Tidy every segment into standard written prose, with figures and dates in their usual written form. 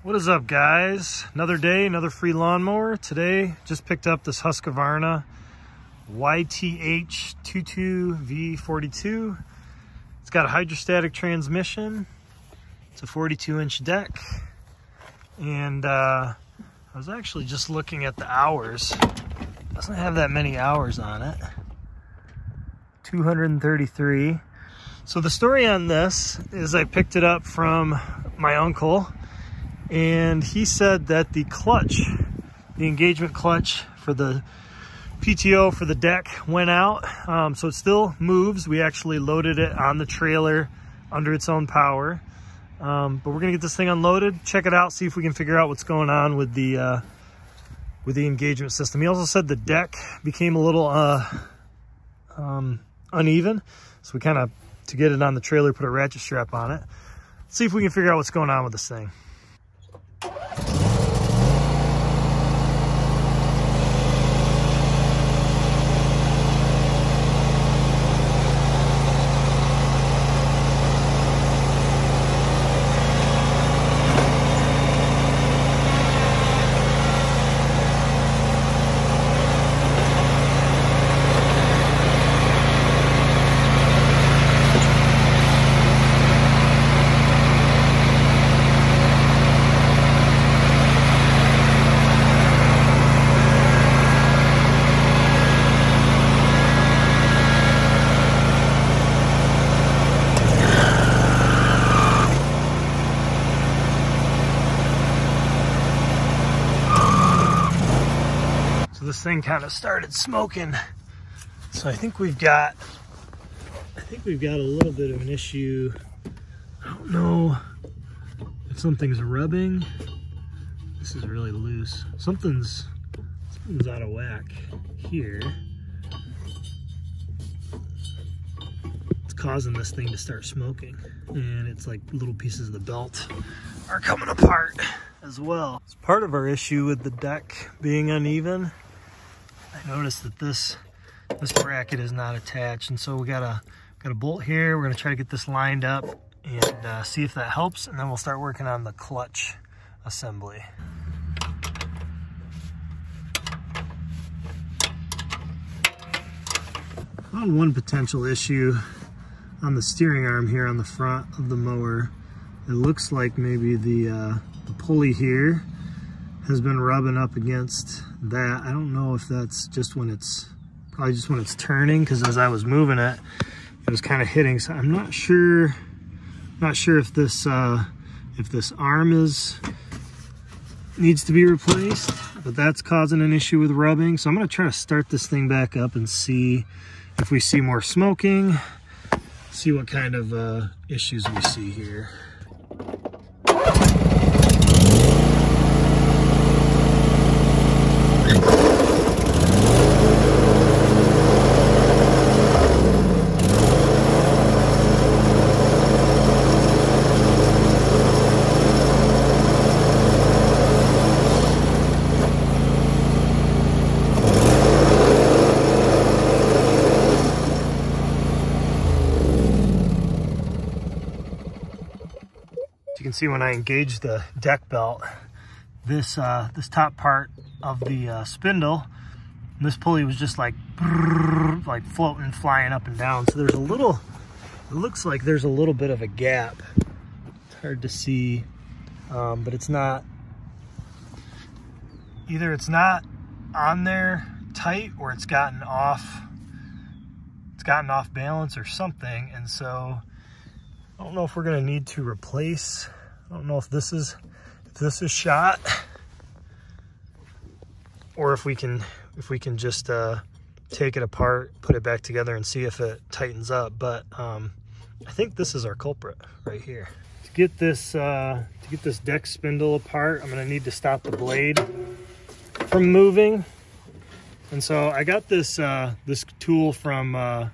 What is up, guys? Another day, another free lawnmower. Today, just picked up this Husqvarna YTH 22V42. It's got a hydrostatic transmission. It's a 42-inch deck. And I was actually just looking at the hours. It doesn't have that many hours on it. 233. So the story on this is I picked it up from my uncle, and he said that the clutch, the engagement clutch for the PTO for the deck went out. So it still moves. We actually loaded it on the trailer under its own power. But we're gonna get this thing unloaded, check it out, see if we can figure out what's going on with the engagement system. He also said the deck became a little uneven. So we kind of, to get it on the trailer, put a ratchet strap on it. Let's see if we can figure out what's going on with this thing. This thing kind of started smoking, so I think we've got a little bit of an issue. I don't know if something's rubbing. This is really loose. Something's out of whack here. It's causing this thing to start smoking, and it's like little pieces of the belt are coming apart as well. It's part of our issue with the deck being uneven. I noticed that this bracket is not attached, and so we got a bolt here. We're gonna try to get this lined up and see if that helps, and then we'll start working on the clutch assembly. Found one potential issue on the steering arm here on the front of the mower. It looks like maybe the pulley here has been rubbing up against that. I don't know if that's just when it's, probably just when it's turning, because as I was moving it, it was kind of hitting. So I'm not sure if this arm needs to be replaced, but that's causing an issue with rubbing. So I'm gonna try to start this thing back up and see if we see more smoking, see what kind of issues we see here. You can see when I engage the deck belt, this top part of the spindle, this pulley was just like floating, flying up and down. So there's a little, it looks like there's a little bit of a gap. It's hard to see, but it's not, either it's not on there tight or it's gotten off balance or something. And so I don't know if we're gonna need to replace. I don't know if this is shot, or if we can just take it apart, put it back together, and see if it tightens up. But I think this is our culprit right here. To get this deck spindle apart, I'm gonna need to stop the blade from moving. And so I got this tool from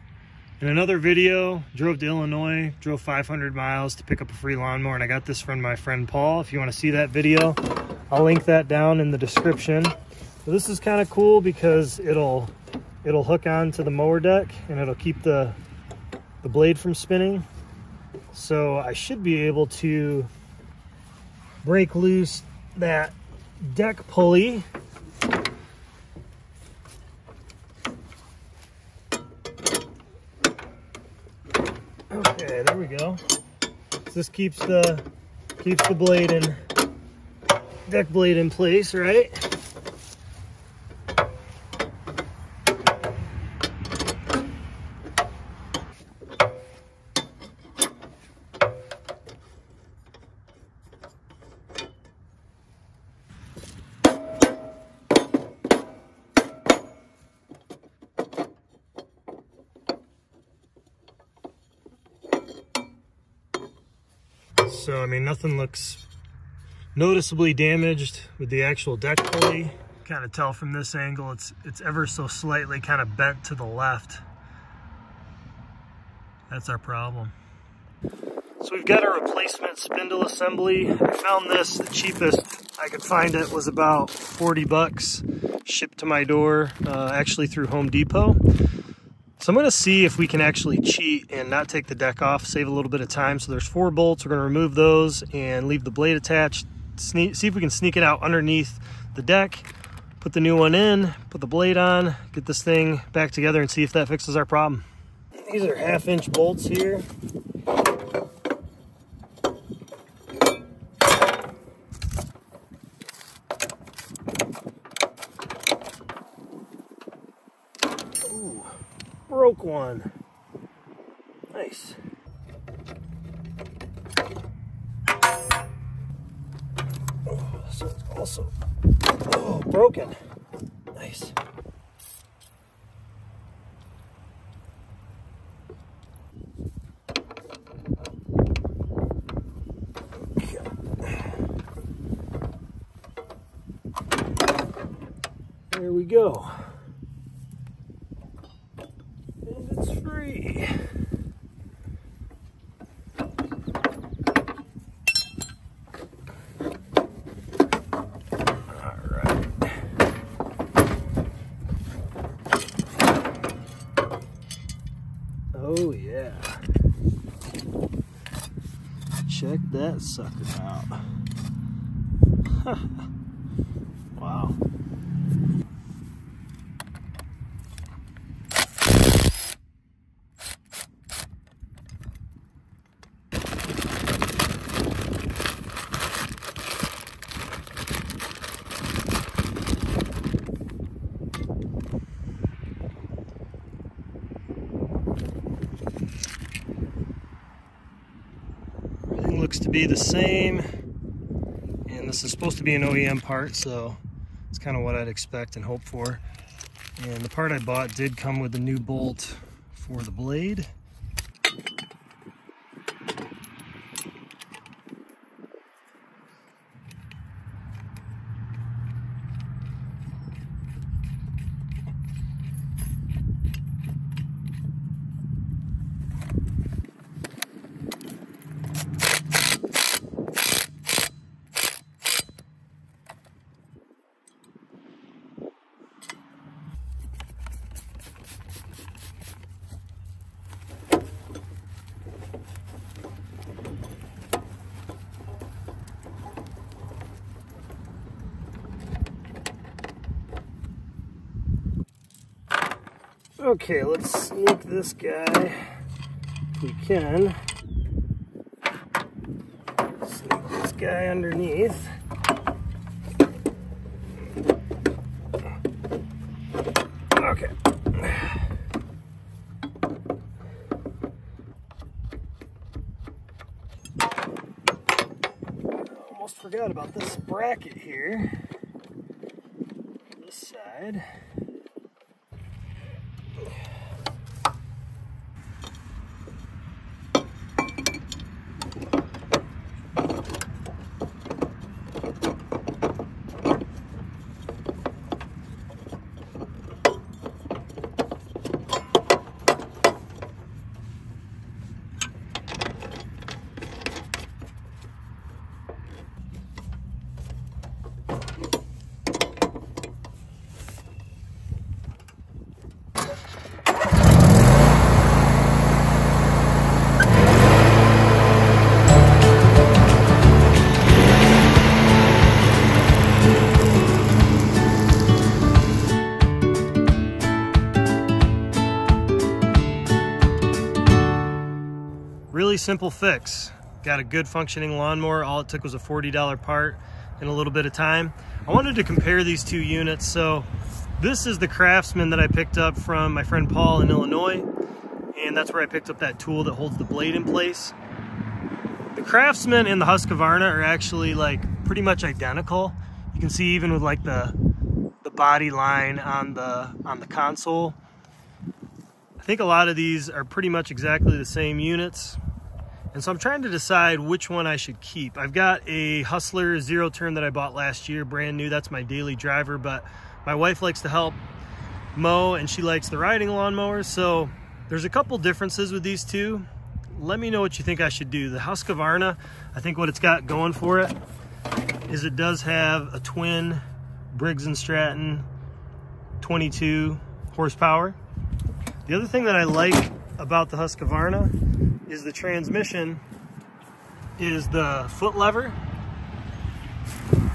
in another video. Drove to Illinois, drove 500 miles to pick up a free lawnmower, and I got this from my friend Paul. If you want to see that video, I'll link that down in the description. So this is kind of cool because it'll hook onto the mower deck, and it'll keep the blade from spinning. So I should be able to break loose that deck pulley. Okay, there we go. So this keeps the blade in, deck blade in place, right? So, I mean, nothing looks noticeably damaged with the actual deck pulley. Kind of tell from this angle, it's ever so slightly kind of bent to the left. That's our problem. So we've got a replacement spindle assembly. I found this, the cheapest I could find it was about 40 bucks, shipped to my door, actually through Home Depot. So I'm going to see if we can actually cheat and not take the deck off, save a little bit of time. So there's 4 bolts. We're going to remove those and leave the blade attached. See if we can sneak it out underneath the deck, put the new one in, put the blade on, get this thing back together and see if that fixes our problem. These are 1/2-inch bolts here. Ooh, broke one. Nice. Oh, so it's also broken. Nice. There we go. And it's free. Alright. Oh yeah. Check that sucker out. Wow. Everything looks to be the same, and this is supposed to be an OEM part, so it's kind of what I'd expect and hope for. And the part I bought did come with a new bolt for the blade. Okay, let's sneak this guy if we can. Sneak this guy underneath. Okay. Almost forgot about this bracket here. This side. simple fix. Got a good functioning lawnmower. All it took was a $40 part and a little bit of time. I wanted to compare these two units. So this is the Craftsman that I picked up from my friend Paul in Illinois, and that's where I picked up that tool that holds the blade in place. The Craftsman and the Husqvarna are actually like pretty much identical. You can see even with like the body line on the console. I think a lot of these are pretty much exactly the same units. And so I'm trying to decide which one I should keep. I've got a Hustler zero turn that I bought last year, brand new. That's my daily driver, but my wife likes to help mow and she likes the riding lawn mowers. So there's a couple differences with these two. Let me know what you think I should do. The Husqvarna, I think what it's got going for it is it does have a twin Briggs Stratton 22 horsepower. The other thing that I like about the Husqvarna is the transmission is the foot lever,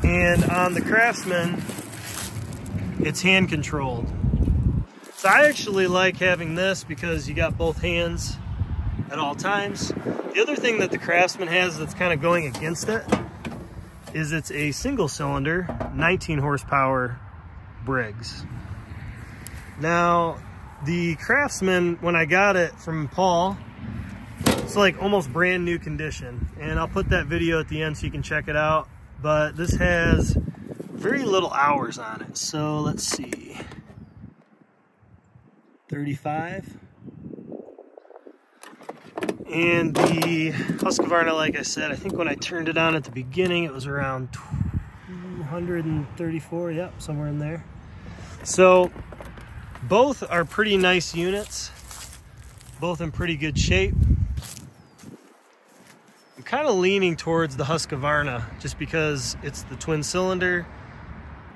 and on the Craftsman it's hand controlled. So I actually like having this because you got both hands at all times. The other thing that the Craftsman has that's kind of going against it is it's a single cylinder 19 horsepower Briggs. Now the Craftsman, when I got it from Paul, it's like almost brand new condition, and I'll put that video at the end so you can check it out. But this has very little hours on it, so let's see, 35. And the Husqvarna, like I said, I think when I turned it on at the beginning it was around 234, yep, somewhere in there. So both are pretty nice units, both in pretty good shape. I'm kind of leaning towards the Husqvarna just because it's the twin cylinder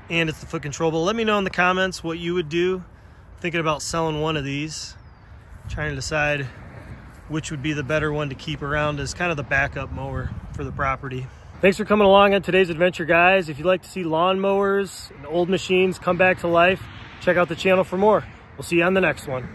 and it's the foot controllable. Let me know in the comments what you would do. I'm thinking about selling one of these, trying to decide which would be the better one to keep around as kind of the backup mower for the property. Thanks for coming along on today's adventure, guys. If you'd like to see lawnmowers and old machines come back to life, check out the channel for more. We'll see you on the next one.